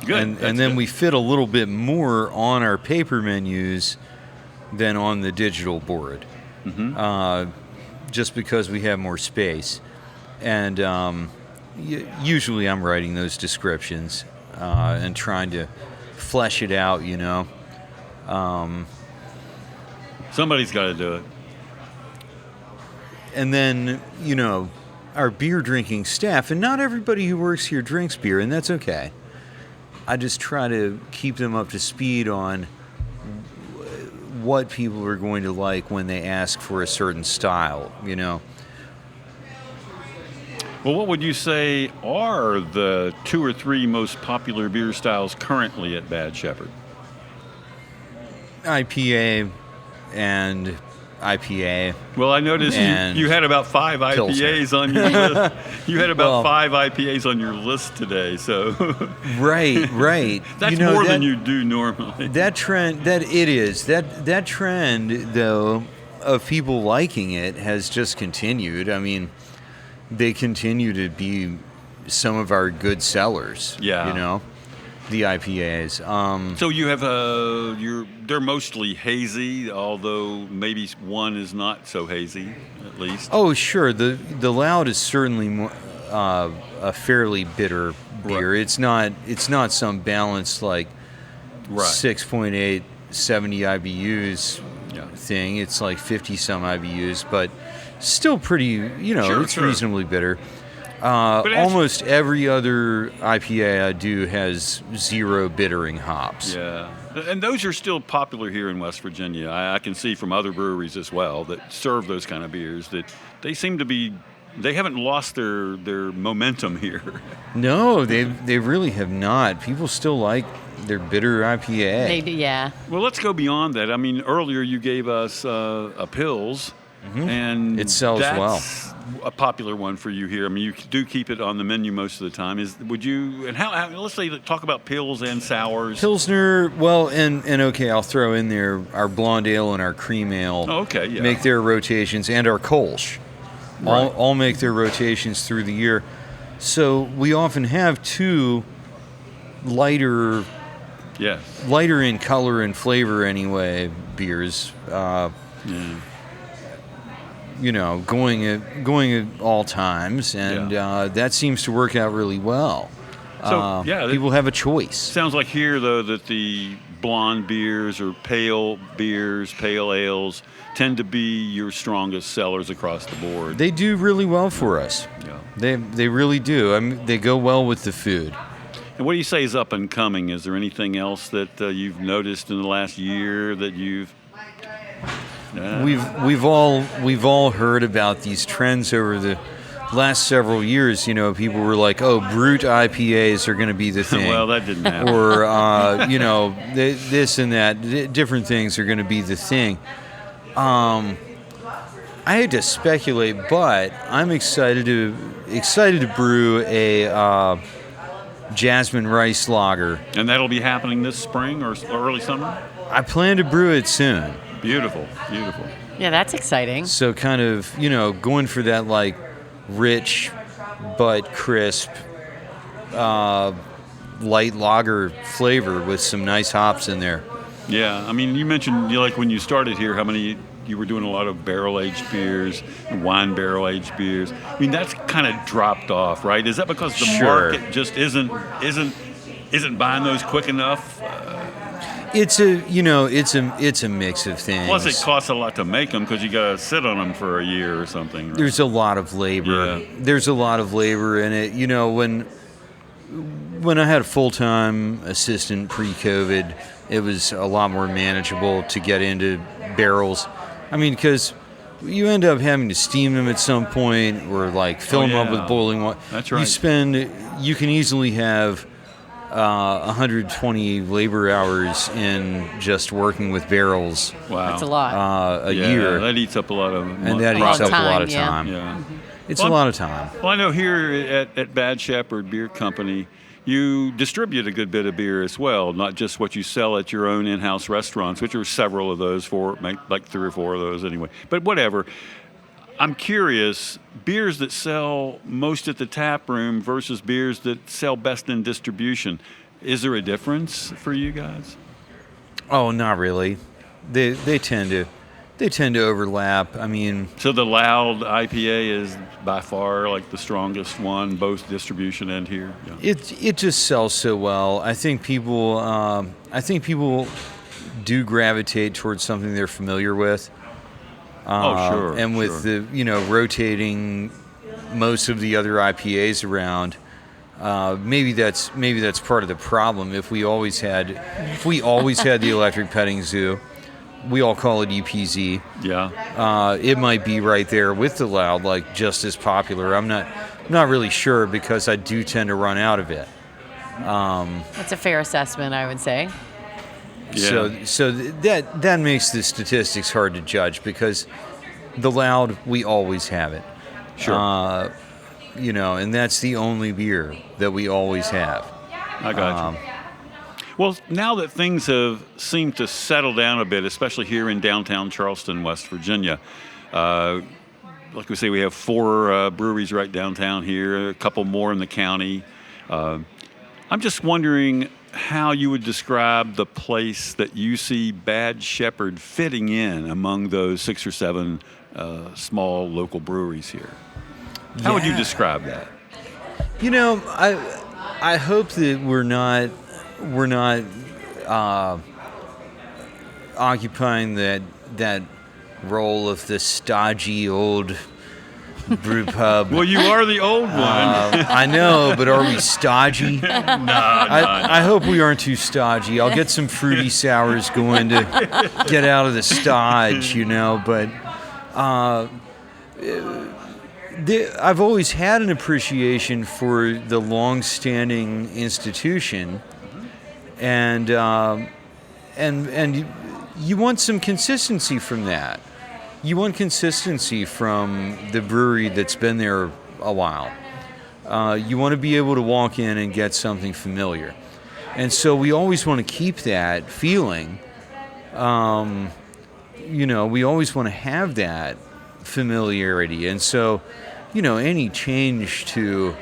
Speaker 3: Good. And then we fit a little bit more on our paper menus than on the digital board. Mm-hmm. Just because we have more space. And usually I'm writing those descriptions and trying to flesh it out,
Speaker 2: Somebody's got to do it.
Speaker 3: And then, our beer drinking staff, and not everybody who works here drinks beer, and that's okay. I just try to keep them up to speed on what people are going to like when they ask for a certain style,
Speaker 2: Well, what would you say are the 2 or 3 most popular beer styles currently at Bad Shepherd?
Speaker 3: IPA and IPA.
Speaker 2: Well, I noticed you had about 5 IPAs on your list. You had about 5 IPAs on your list today, so
Speaker 3: right.
Speaker 2: That's more than you do normally.
Speaker 3: That trend, that trend though of people liking it has just continued. I mean, they continue to be some of our good sellers. Yeah. The IPAs.
Speaker 2: So you have they're mostly hazy, although maybe one is not so hazy, at least.
Speaker 3: Oh, sure. The Loud is certainly more, a fairly bitter beer. Right. It's not some balanced 6.8, 70 IBUs thing. It's like 50 some IBUs, but still pretty. It's reasonably bitter. Almost every other IPA I do has 0 bittering hops.
Speaker 2: Yeah. And those are still popular here in West Virginia. I can see from other breweries as well that serve those kind of beers that they seem to be, they haven't lost their momentum here.
Speaker 3: No, they really have not. People still like their bitter IPA.
Speaker 1: They do, yeah.
Speaker 2: Well, let's go beyond that. I mean, earlier you gave us a Pils, and
Speaker 3: It sells well.
Speaker 2: A popular one for you here. I mean, you do keep it on the menu most of the time. Let's say talk about Pils and sours.
Speaker 3: Pilsner, well, and okay, I'll throw in there our blonde ale and our cream ale.
Speaker 2: Oh, okay, yeah.
Speaker 3: Make their rotations, and our Kolsch.
Speaker 2: Right.
Speaker 3: All make their rotations through the year. So we often have 2 lighter in color and flavor anyway beers. Going at all times, and that seemes to work out really well.
Speaker 2: So
Speaker 3: people have a choice.
Speaker 2: Sounds like here though that the blonde beers or pale beers, pale ales tend to be your strongest sellers across the board.
Speaker 3: They do really well for us.
Speaker 2: Yeah.
Speaker 3: They really do. I mean, they go well with the food.
Speaker 2: And what do you say is up and coming? Is there anything else that you've noticed in the last year that you've?
Speaker 3: We've all heard about these trends over the last several years. People were like, "Oh, brute IPAs are going to be the thing."
Speaker 2: Well, that didn't happen.
Speaker 3: Or this and that, different things are going to be the thing. I hate to speculate, but I'm excited to brew a jasmine rice lager.
Speaker 2: And that'll be happening this spring or early summer?
Speaker 3: I plan to brew it soon.
Speaker 2: Beautiful.
Speaker 1: Yeah, that's exciting.
Speaker 3: So kind of, going for that like rich but crisp light lager flavor with some nice hops in there.
Speaker 2: Yeah, I mean, you mentioned like when you started here, how many you were doing a lot of barrel-aged beers, wine barrel-aged beers. I mean, that's kind of dropped off, right? Is that because the market just isn't buying those quick enough?
Speaker 3: It's a mix of things.
Speaker 2: Plus, it costs a lot to make them because you got to sit on them for a year or something. Right?
Speaker 3: There's a lot of labor.
Speaker 2: Yeah.
Speaker 3: There's a lot of labor in it. When I had a full-time assistant pre-COVID, it was a lot more manageable to get into barrels. I mean, because you end up having to steam them at some point or like fill them up with boiling water.
Speaker 2: That's right.
Speaker 3: You can easily have 120 labor hours in just working with barrels.
Speaker 2: Wow.
Speaker 1: That's a lot.
Speaker 3: A year.
Speaker 2: That eats up a lot of money.
Speaker 3: And that eats up a lot of
Speaker 1: yeah.
Speaker 3: time.
Speaker 2: Yeah.
Speaker 3: It's a lot of time.
Speaker 2: Well, I know here at Bad Shepherd Beer Company, you distribute a good bit of beer as well, not just what you sell at your own in-house restaurants, which are several of those, like 3 or 4 of those anyway. But whatever. I'm curious, beers that sell most at the tap room versus beers that sell best in distribution, is there a difference for you guys?
Speaker 3: Oh, not really. They tend to overlap. I mean,
Speaker 2: so the Loud IPA is by far like the strongest one, both distribution and here. Yeah.
Speaker 3: it just sells so well. I think people do gravitate towards something they're familiar with.
Speaker 2: Sure.
Speaker 3: And with the rotating most of the other IPAs around, maybe that's part of the problem. If we always had the electric petting zoo, we all call it EPZ.
Speaker 2: Yeah.
Speaker 3: It might be right there with the Loud, like just as popular. I'm not really sure because I do tend to run out of it.
Speaker 1: That's a fair assessment, I would say.
Speaker 2: Yeah.
Speaker 3: So that makes the statistics hard to judge because the Loud, we always have it.
Speaker 2: Sure.
Speaker 3: And that's the only beer that we always have.
Speaker 2: I got you. Well, now that things have seemed to settle down a bit, especially here in downtown Charleston, West Virginia, like we say, we have 4 breweries right downtown here, a couple more in the county. I'm just wondering how you would describe the place that you see Bad Shepherd fitting in among those 6 or 7 small local breweries here. How would you describe that?
Speaker 3: I hope that we're not occupying that that role of the stodgy old brew pub.
Speaker 2: Well, you are the old one.
Speaker 3: I know, but are we stodgy? I hope we aren't too stodgy. I'll get some fruity sours going to get out of the stodge, But I've always had an appreciation for the long-standing institution, and you want some consistency from that. You want consistency from the brewery that's been there a while. You want to be able to walk in and get something familiar. And so we always want to keep that feeling. We always want to have that familiarity. And so, any change to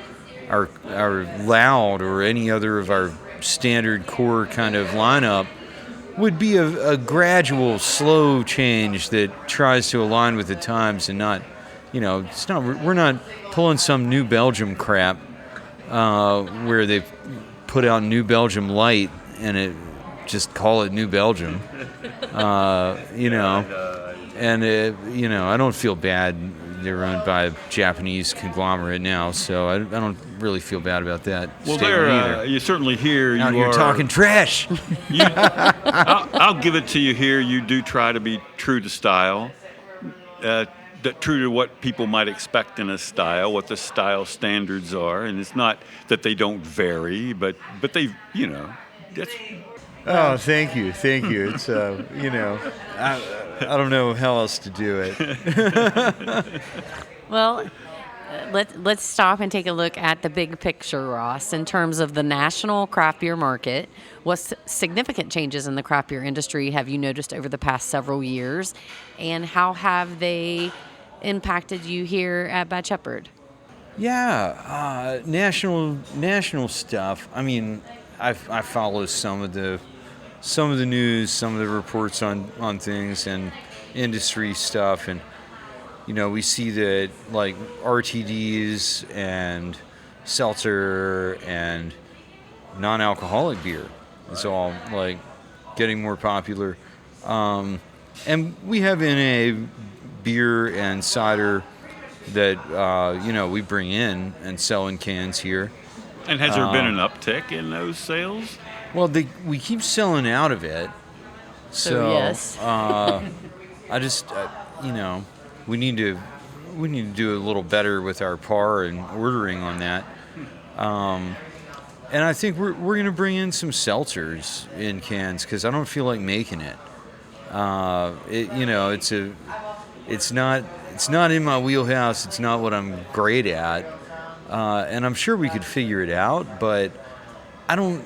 Speaker 3: our loud or any other of our standard core kind of lineup would be a gradual, slow change that tries to align with the times and not, we're not pulling some New Belgium crap where they put out New Belgium Light and just call it New Belgium, and I don't feel bad. They're owned by a Japanese conglomerate now, so I don't really feel bad about that.
Speaker 2: Well, you certainly hear
Speaker 3: you're talking trash.
Speaker 2: I'll give it to you here. You do try to be true to style, true to what people might expect in a style, what the style standards are, and it's not that they don't vary, but they, that's.
Speaker 3: Oh, thank you. It's I don't know how else to do it.
Speaker 1: Well, let's stop and take a look at the big picture, Ross, in terms of the national craft beer market. What significant changes in the craft beer industry have you noticed over the past several years, and how have they impacted you here at Bad Shepherd?
Speaker 3: Yeah, national stuff. I mean, I follow some of the news, some of the reports on things and industry stuff, and we see that like RTDs and seltzer and non-alcoholic beer is all like getting more popular, and we have NA beer and cider that we bring in and sell in cans here.
Speaker 2: And has there been an uptick in those sales?
Speaker 3: Well, we keep selling out of it, so
Speaker 1: yes.
Speaker 3: I just we need to do a little better with our par and ordering on that, and I think we're going to bring in some seltzers in cans because I don't feel like making it. It's not in my wheelhouse. It's not what I'm great at, and I'm sure we could figure it out, but I don't.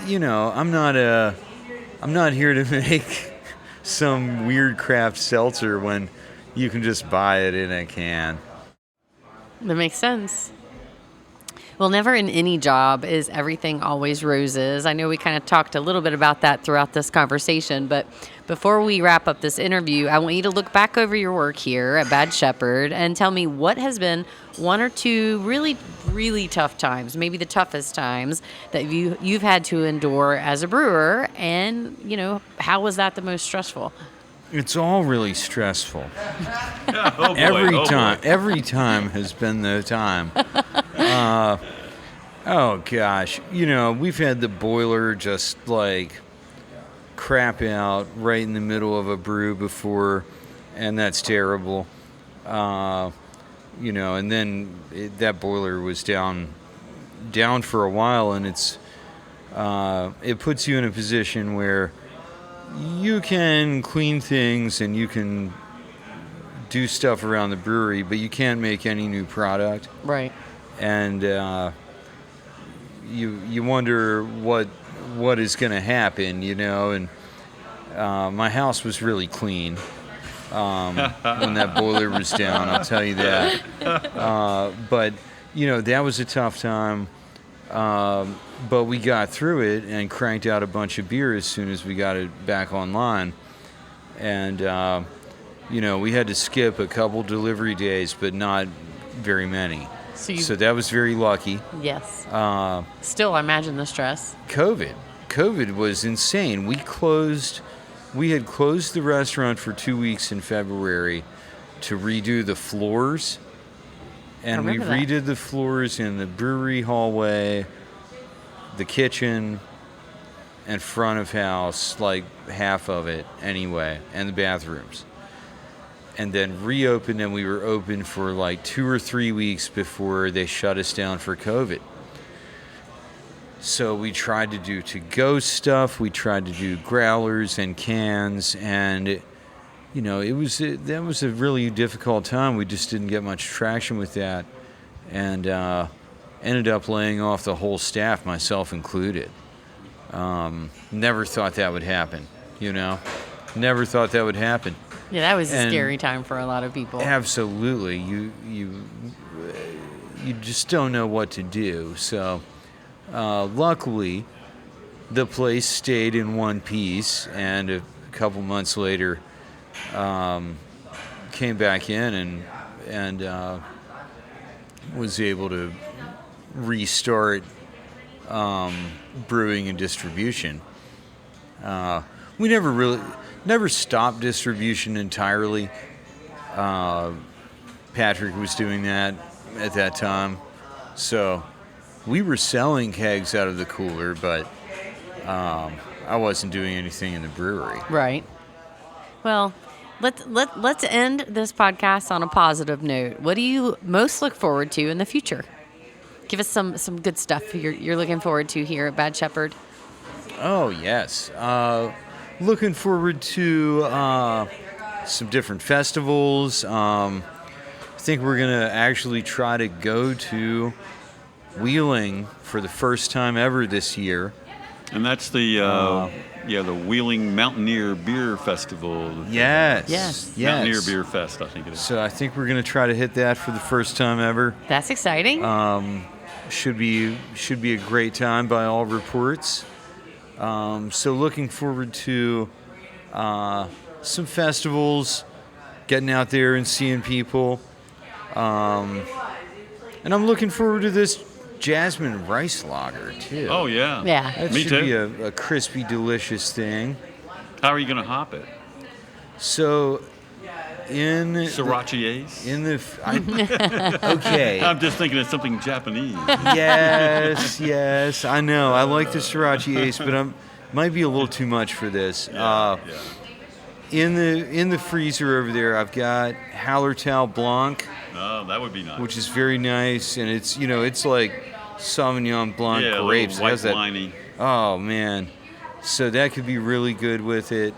Speaker 3: I'm not here to make some weird craft seltzer when you can just buy it in a can.
Speaker 1: That makes sense. Well, never in any job is everything always roses. I know we kind of talked a little bit about that throughout this conversation, but before we wrap up this interview, I want you to look back over your work here at Bad Shepherd and tell me what has been one or two really, really tough times, maybe the toughest times that you've had to endure as a brewer, and, how was that the most stressful?
Speaker 3: It's all really stressful.
Speaker 2: Oh, boy.
Speaker 3: Every time has been the time. Oh gosh, we've had the boiler just like crap out right in the middle of a brew before, and that's terrible. And then that boiler was down for a while, and it puts you in a position where you can clean things and you can do stuff around the brewery, but you can't make any new product.
Speaker 1: Right.
Speaker 3: And you wonder what is going to happen, and my house was really clean when that boiler was down, I'll tell you that. But that was a tough time, but we got through it and cranked out a bunch of beer as soon as we got it back online. And we had to skip a couple delivery days, but not very many. So that was very lucky.
Speaker 1: Yes. Still, I imagine the stress.
Speaker 3: COVID was insane. We closed we had closed the restaurant for 2 weeks in February to redo the floors. And we
Speaker 1: remember that.
Speaker 3: redid the floors in the brewery hallway, the kitchen, and front of house, like half of it anyway, and the bathrooms. And then reopened, and we were open for like 2 or 3 weeks before they shut us down for COVID. So we tried to do to-go stuff. We tried to do growlers and cans, and that was a really difficult time. We just didn't get much traction with that, and ended up laying off the whole staff, myself included. Never thought that would happen. Never thought that would happen.
Speaker 1: Yeah, that was a
Speaker 3: And
Speaker 1: scary time for a lot of people.
Speaker 3: Absolutely, you just don't know what to do. So. Luckily, the place stayed in one piece, and a couple months later, came back in and was able to restart brewing and distribution. We never stopped distribution entirely. Patrick was doing that at that time, so. We were selling kegs out of the cooler, but I wasn't doing anything in the brewery.
Speaker 1: Right. Well, let's end this podcast on a positive note. What do you most look forward to in the future? Give us some good stuff you're looking forward to here at Bad Shepherd.
Speaker 3: Oh, yes. Looking forward to some different festivals. I think we're going to actually try to go to Wheeling for the first time ever this year.
Speaker 2: And that's the Wheeling Mountaineer Beer Festival.
Speaker 3: Yes.
Speaker 2: Mountaineer Beer Fest, I think it is.
Speaker 3: So I think we're going to try to hit that for the first time ever.
Speaker 1: That's exciting.
Speaker 3: Should be a great time by all reports. So looking forward to some festivals, getting out there and seeing people. And I'm looking forward to this jasmine rice lager, too.
Speaker 2: Oh, yeah.
Speaker 1: Yeah.
Speaker 3: That
Speaker 2: Me
Speaker 3: should
Speaker 2: too.
Speaker 3: be a crispy, delicious thing.
Speaker 2: How are you going to hop it?
Speaker 3: So,
Speaker 2: Sriracha
Speaker 3: okay.
Speaker 2: I'm just thinking of something Japanese.
Speaker 3: Yes, I know. I like the Sriracha Ace, but might be a little too much for this. In the freezer over there, I've got Hallertau Blanc.
Speaker 2: Oh, that would be nice.
Speaker 3: Which is very nice, and it's like Sauvignon Blanc grapes.
Speaker 2: A little
Speaker 3: It has that.
Speaker 2: white-winey.
Speaker 3: Oh man, so that could be really good with it.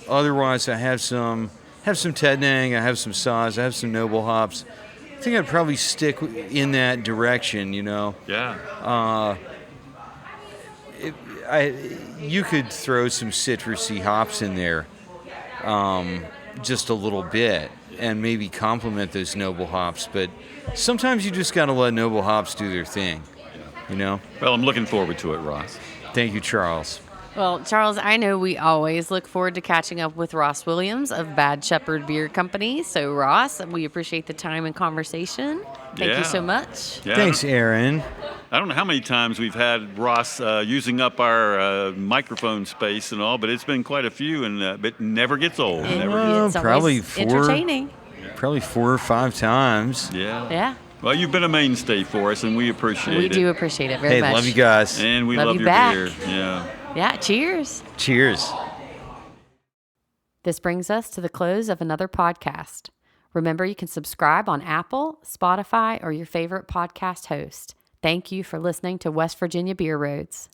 Speaker 3: Otherwise, I have some Tettnang, I have some Saaz, I have some Noble hops. I think I'd probably stick in that direction.
Speaker 2: Yeah.
Speaker 3: You could throw some citrusy hops in there, just a little bit, and maybe complement those Noble hops. But sometimes you just got to let Noble hops do their thing,
Speaker 2: Well, I'm looking forward to it, Ross.
Speaker 3: Thank you, Charles.
Speaker 1: Well, Charles, I know we always look forward to catching up with Ross Williams of Bad Shepherd Beer Company. So, Ross, we appreciate the time and conversation. Thank you so much.
Speaker 2: Yeah,
Speaker 3: Thanks, Aaron.
Speaker 2: I don't know how many times we've had Ross using up our microphone space and all, but it's been quite a few, and it never gets old.
Speaker 1: It's
Speaker 3: probably
Speaker 1: always entertaining.
Speaker 3: Probably 4 or 5 times.
Speaker 2: Yeah.
Speaker 1: Yeah.
Speaker 2: Well, you've been a mainstay for us, and we appreciate it.
Speaker 1: We do appreciate it very much.
Speaker 3: Hey, love you guys.
Speaker 2: And we
Speaker 1: Love
Speaker 2: love
Speaker 1: you
Speaker 2: your
Speaker 1: back.
Speaker 2: beer. Yeah.
Speaker 1: Yeah, cheers.
Speaker 3: Cheers.
Speaker 1: This brings us to the close of another podcast. Remember, you can subscribe on Apple, Spotify, or your favorite podcast host. Thank you for listening to West Virginia Beer Roads.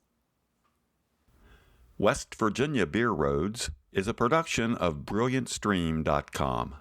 Speaker 2: West Virginia Beer Roads is a production of BrilliantStream.com.